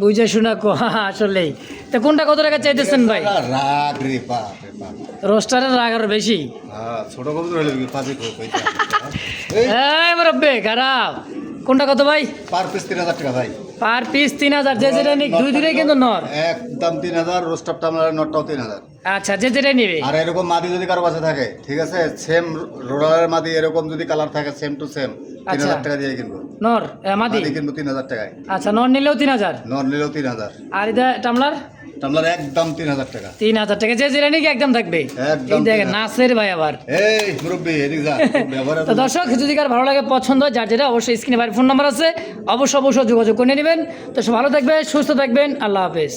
[SPEAKER 1] বুঝে শোনা কো, আসলেই। তা কোনটা কত টাকা চাইতেছেন ভাই?
[SPEAKER 2] রাগ রে বাপ রে বাপ,
[SPEAKER 1] রোস্টারের রাগ আর বেশি।
[SPEAKER 2] ছোট কবুতর হলে পাঁচে
[SPEAKER 1] এই মুরব্বি খারাপ। কোনটা কত ভাই?
[SPEAKER 2] পার পিস 3000 টাকা ভাই।
[SPEAKER 1] Per piece 3000। যে যেটা নিক দুইটাই কিন্তু নর,
[SPEAKER 2] একদম 3000। রোস্টার টামলার নরটাও 3000।
[SPEAKER 1] আচ্ছা, যে যেটা নিবে।
[SPEAKER 2] আর এরকম মাদি যদি কারো কাছে থাকে, ঠিক আছে, সেম রোলারের মাদি এরকম যদি কালার থাকে সেম টু সেম, 3000 টাকা দিয়ে কিনবো।
[SPEAKER 1] নর মাদি
[SPEAKER 2] কিনবো 3000 টাকায়।
[SPEAKER 1] আচ্ছা, নর নিলেও 3000,
[SPEAKER 2] নর নিলেও 3000।
[SPEAKER 1] আর এটা টামলার?
[SPEAKER 2] টামলার একদম 3000 টাকা।
[SPEAKER 1] 3000 টাকা, যে যেটা নিক একদম থাকবে। এই দেখেন নাসের ভাই আবার,
[SPEAKER 2] এই মুরব্বি এদিক যা।
[SPEAKER 1] তো দর্শক যদি কার ভালো লাগে পছন্দ হয়, যার যেটা অবশ্যই স্ক্রিনে ভাই ফোন নাম্বার আছে, অবশ্যই যোগাযোগ করে নেবেন। তো সব ভালো থাকবেন, সুস্থ থাকবেন, আল্লাহ হাফেজ।